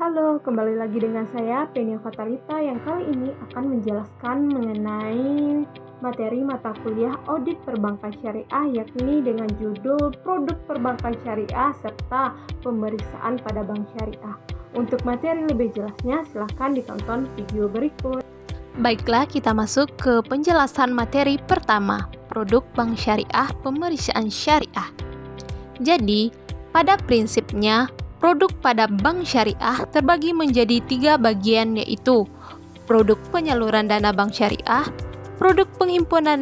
Halo, kembali lagi dengan saya Penia Fatalita yang kali ini akan menjelaskan mengenai materi mata kuliah audit perbankan syariah, yakni dengan judul produk perbankan syariah serta pemeriksaan pada bank syariah. Untuk materi lebih jelasnya silahkan ditonton video berikut. Baiklah, kita masuk ke penjelasan materi pertama, produk bank syariah, pemeriksaan syariah. Jadi, pada prinsipnya, produk pada bank syariah terbagi menjadi 3 bagian, yaitu produk penyaluran dana bank syariah, produk penghimpunan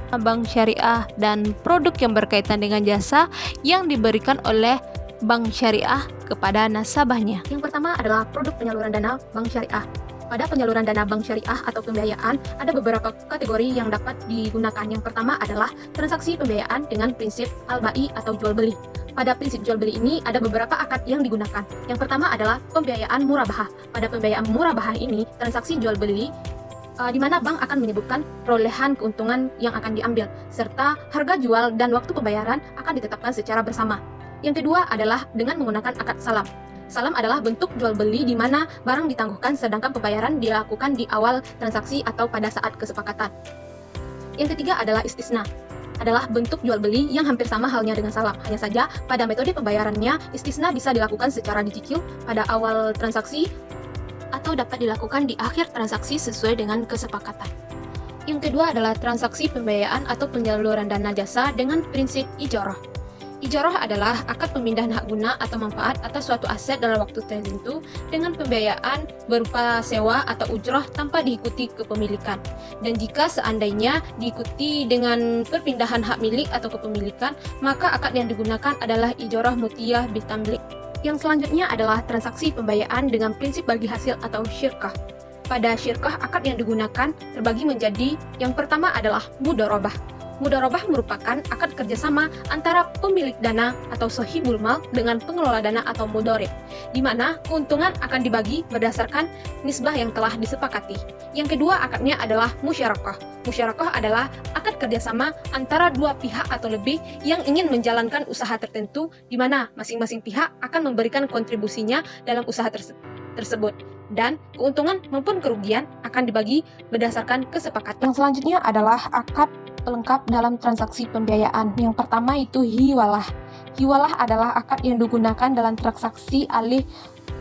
bank syariah, dan produk yang berkaitan dengan jasa yang diberikan oleh bank syariah kepada nasabahnya. Yang pertama adalah produk penyaluran dana bank syariah. Pada penyaluran dana bank syariah atau pembiayaan, ada beberapa kategori yang dapat digunakan. Yang pertama adalah transaksi pembiayaan dengan prinsip al-bai atau jual beli. Pada prinsip jual beli ini ada beberapa akad yang digunakan. Yang pertama adalah pembiayaan murabahah. Pada pembiayaan murabahah ini, transaksi jual beli di mana bank akan menyebutkan perolehan keuntungan yang akan diambil, serta harga jual dan waktu pembayaran akan ditetapkan secara bersama. Yang kedua adalah dengan menggunakan akad salam. Salam adalah bentuk jual beli di mana barang ditangguhkan sedangkan pembayaran dilakukan di awal transaksi atau pada saat kesepakatan. Yang ketiga adalah istisna. Adalah bentuk jual beli yang hampir sama halnya dengan salam. Hanya saja pada metode pembayarannya istisna bisa dilakukan secara dicicil pada awal transaksi atau dapat dilakukan di akhir transaksi sesuai dengan kesepakatan. Yang kedua adalah transaksi pembiayaan atau penyaluran dana jasa dengan prinsip ijarah. Ijarah adalah akad pemindahan hak guna atau manfaat atas suatu aset dalam waktu tertentu dengan pembiayaan berupa sewa atau ujrah tanpa diikuti kepemilikan. Dan jika seandainya diikuti dengan perpindahan hak milik atau kepemilikan, maka akad yang digunakan adalah ijarah mutiyah bitamlik. Yang selanjutnya adalah transaksi pembiayaan dengan prinsip bagi hasil atau syirkah. Pada syirkah, akad yang digunakan terbagi menjadi yang pertama adalah mudharabah. Mudharabah merupakan akad kerjasama antara pemilik dana atau sahibul mal dengan pengelola dana atau mudharib, di mana keuntungan akan dibagi berdasarkan nisbah yang telah disepakati. Yang kedua akadnya adalah musyarakah. Musyarakah adalah akad kerjasama antara dua pihak atau lebih yang ingin menjalankan usaha tertentu, di mana masing-masing pihak akan memberikan kontribusinya dalam usaha tersebut. Dan keuntungan maupun kerugian akan dibagi berdasarkan kesepakatan. Yang selanjutnya adalah akad pelengkap dalam transaksi pembiayaan. Yang pertama itu hiwalah. Hiwalah adalah akad yang digunakan dalam transaksi alih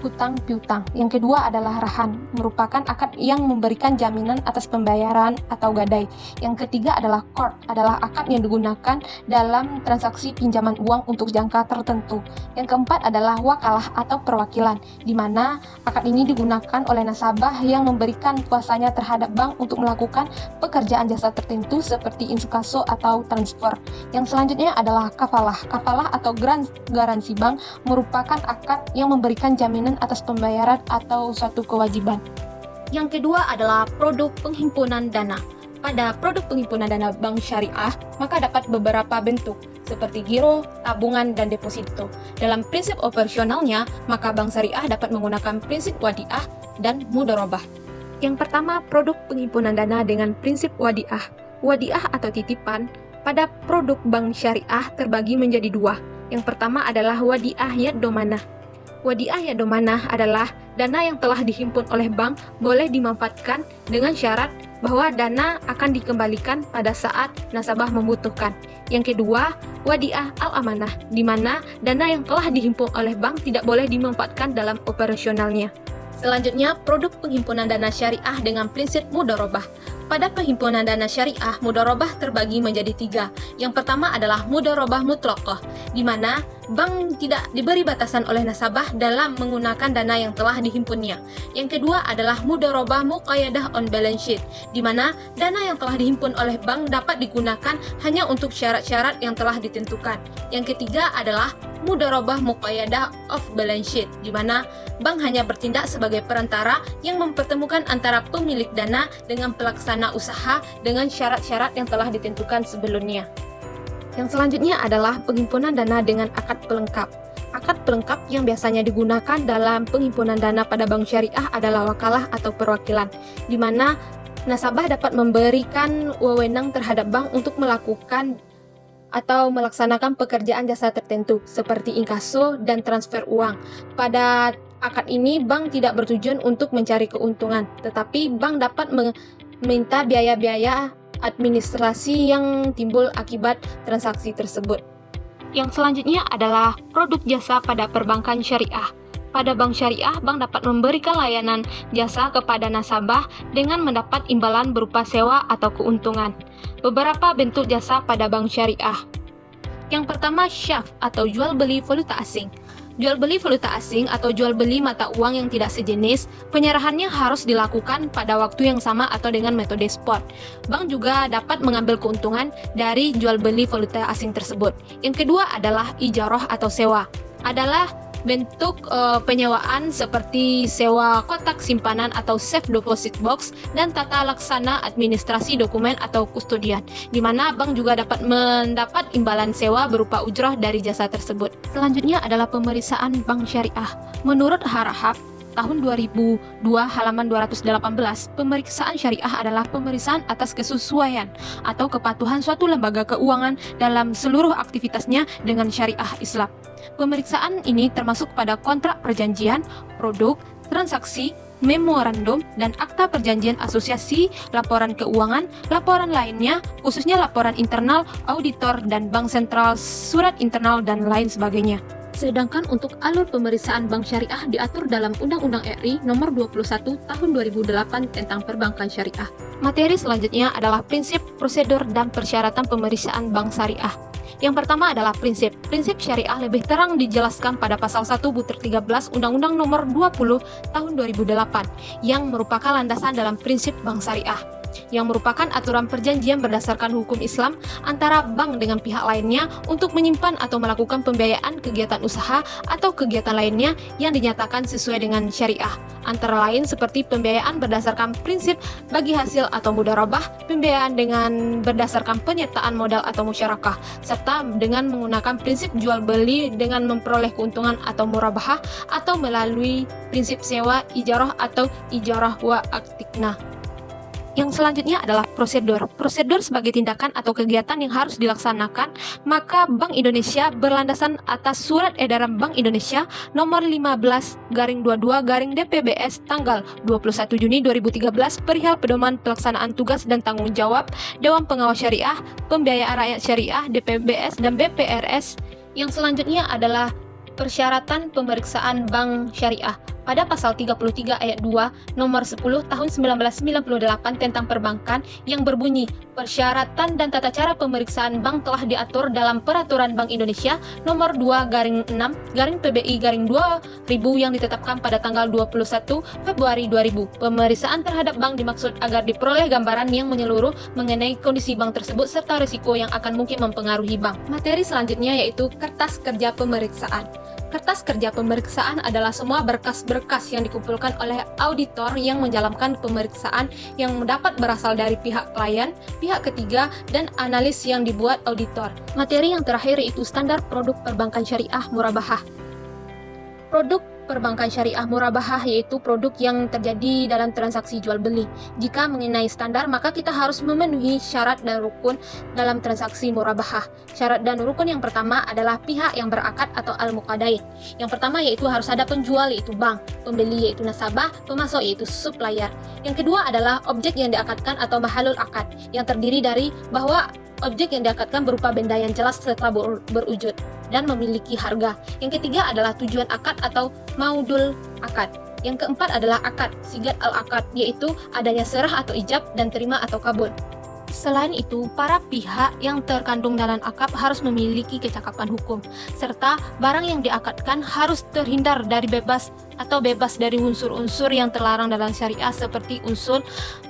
hutang piutang. Yang kedua adalah rahan, merupakan akad yang memberikan jaminan atas pembayaran atau gadai. Yang ketiga adalah qard, adalah akad yang digunakan dalam transaksi pinjaman uang untuk jangka tertentu. Yang keempat adalah wakalah atau perwakilan, di mana akad ini digunakan oleh nasabah yang memberikan kuasanya terhadap bank untuk melakukan pekerjaan jasa tertentu seperti inkaso atau transfer. Yang selanjutnya adalah kafalah. Kafalah atau garansi bank merupakan akad yang memberikan jaminan atas pembayaran atau suatu kewajiban. Yang kedua adalah produk penghimpunan dana. Pada produk penghimpunan dana bank syariah, maka dapat beberapa bentuk, seperti giro, tabungan, dan deposito. Dalam prinsip operasionalnya, maka bank syariah dapat menggunakan prinsip wadiah dan mudharabah. Yang pertama, produk penghimpunan dana dengan prinsip wadiah. Wadiah atau titipan pada produk bank syariah terbagi menjadi dua. Yang pertama adalah wadiah yadomanah. Wadiah yadomanah adalah dana yang telah dihimpun oleh bank boleh dimanfaatkan dengan syarat bahwa dana akan dikembalikan pada saat nasabah membutuhkan. Yang kedua, wadiah al-amanah, di mana dana yang telah dihimpun oleh bank tidak boleh dimanfaatkan dalam operasionalnya. Selanjutnya, produk penghimpunan dana syariah dengan prinsip mudharabah. Pada penghimpunan dana syariah, mudharabah terbagi menjadi 3. Yang pertama adalah mudharabah mutlaqah, di mana bank tidak diberi batasan oleh nasabah dalam menggunakan dana yang telah dihimpunnya. Yang kedua adalah mudharabah muqayyadah on balance sheet, di mana dana yang telah dihimpun oleh bank dapat digunakan hanya untuk syarat-syarat yang telah ditentukan. Yang ketiga adalah mudharabah muqayyadah off balance sheet, di mana bank hanya bertindak sebagai perantara yang mempertemukan antara pemilik dana dengan pelaksana usaha dengan syarat-syarat yang telah ditentukan sebelumnya. Yang selanjutnya adalah penghimpunan dana dengan akad pelengkap. Akad pelengkap yang biasanya digunakan dalam penghimpunan dana pada bank syariah adalah wakalah atau perwakilan, di mana nasabah dapat memberikan wewenang terhadap bank untuk melakukan atau melaksanakan pekerjaan jasa tertentu seperti inkaso dan transfer uang. Pada akad ini bank tidak bertujuan untuk mencari keuntungan, tetapi bank dapat meminta biaya-biaya administrasi yang timbul akibat transaksi tersebut. Yang selanjutnya adalah produk jasa pada perbankan syariah. Pada bank syariah, bank dapat memberikan layanan jasa kepada nasabah dengan mendapat imbalan berupa sewa atau keuntungan. Beberapa bentuk jasa pada bank syariah. Yang pertama, syaf atau jual beli valuta asing. Jual beli valuta asing atau jual beli mata uang yang tidak sejenis, penyerahannya harus dilakukan pada waktu yang sama atau dengan metode spot. Bank juga dapat mengambil keuntungan dari jual beli valuta asing tersebut. Yang kedua adalah ijarah atau sewa. Adalah bentuk penyewaan seperti sewa kotak simpanan atau safe deposit box dan tata laksana administrasi dokumen atau kustodian, di mana bank juga dapat mendapat imbalan sewa berupa ujrah dari jasa tersebut. Selanjutnya adalah pemeriksaan bank syariah. Menurut Harahap tahun 2002 halaman 218, pemeriksaan syariah adalah pemeriksaan atas kesesuaian atau kepatuhan suatu lembaga keuangan dalam seluruh aktivitasnya dengan syariah Islam. Pemeriksaan ini termasuk pada kontrak perjanjian, produk, transaksi, memorandum, dan akta perjanjian asosiasi, laporan keuangan, laporan lainnya, khususnya laporan internal, auditor, dan bank sentral, surat internal, dan lain sebagainya. Sedangkan untuk alur pemeriksaan bank syariah diatur dalam Undang-Undang RI Nomor 21 Tahun 2008 tentang Perbankan Syariah. Materi selanjutnya adalah prinsip, prosedur, dan persyaratan pemeriksaan bank syariah. Yang pertama adalah prinsip. Prinsip syariah lebih terang dijelaskan pada pasal 1 butir 13 Undang-Undang Nomor 20 Tahun 2008 yang merupakan landasan dalam prinsip bank syariah, yang merupakan aturan perjanjian berdasarkan hukum Islam antara bank dengan pihak lainnya untuk menyimpan atau melakukan pembiayaan kegiatan usaha atau kegiatan lainnya yang dinyatakan sesuai dengan syariah, antara lain seperti pembiayaan berdasarkan prinsip bagi hasil atau mudharabah, pembiayaan dengan berdasarkan penyertaan modal atau musyarakah, serta dengan menggunakan prinsip jual beli dengan memperoleh keuntungan atau murabahah, atau melalui prinsip sewa, ijarah atau ijarah wa aktikna. Yang selanjutnya adalah prosedur. Prosedur sebagai tindakan atau kegiatan yang harus dilaksanakan, maka Bank Indonesia berlandasan atas Surat Edaran Bank Indonesia Nomor 15/22/DPBS tanggal 21 Juni 2013 perihal pedoman pelaksanaan tugas dan tanggung jawab Dewan Pengawas Syariah, Pembiayaan Rakyat Syariah, DPBS, dan BPRS. Yang selanjutnya adalah persyaratan pemeriksaan bank syariah. Pada pasal 33 ayat 2 nomor 10 tahun 1998 tentang perbankan yang berbunyi, persyaratan dan tata cara pemeriksaan bank telah diatur dalam Peraturan Bank Indonesia nomor 2/6/PBI/2000 yang ditetapkan pada tanggal 21 Februari 2000. Pemeriksaan terhadap bank dimaksud agar diperoleh gambaran yang menyeluruh mengenai kondisi bank tersebut serta risiko yang akan mungkin mempengaruhi bank. Materi selanjutnya yaitu kertas kerja pemeriksaan. Kertas kerja pemeriksaan adalah semua berkas-berkas yang dikumpulkan oleh auditor yang menjalankan pemeriksaan yang dapat berasal dari pihak klien, pihak ketiga, dan analis yang dibuat auditor. Materi yang terakhir yaitu standar produk perbankan syariah murabahah. Produk perbankan syariah murabahah yaitu produk yang terjadi dalam transaksi jual beli. Jika mengenai standar, maka kita harus memenuhi syarat dan rukun dalam transaksi murabahah. Syarat dan rukun yang pertama adalah pihak yang berakad atau al-muqadain. Yang pertama yaitu harus ada penjual yaitu bank, pembeli yaitu nasabah, pemasok yaitu supplier. Yang kedua adalah objek yang diakadkan atau mahalul akad, yang terdiri dari bahwa objek yang diakadkan berupa benda yang jelas serta berwujud dan memiliki harga. Yang ketiga adalah tujuan akad atau maudul akad. Yang keempat adalah akad, sigat al-akad, yaitu adanya serah atau ijab dan terima atau kabul. Selain itu, para pihak yang terkandung dalam akad harus memiliki kecakapan hukum, serta barang yang diakadkan harus terhindar dari bebas dari unsur-unsur yang terlarang dalam syariah seperti unsur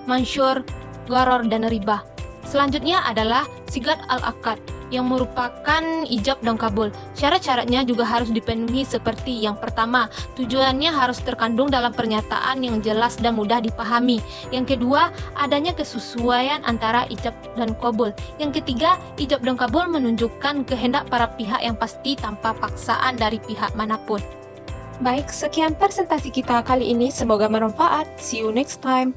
mansyur, gharar, dan riba. Selanjutnya adalah sigat al-akad yang merupakan ijab dan kabul. Syarat-syaratnya juga harus dipenuhi seperti yang pertama, tujuannya harus terkandung dalam pernyataan yang jelas dan mudah dipahami. Yang kedua, adanya kesesuaian antara ijab dan kabul. Yang ketiga, ijab dan kabul menunjukkan kehendak para pihak yang pasti tanpa paksaan dari pihak manapun. Baik, sekian presentasi kita kali ini. Semoga bermanfaat. See you next time.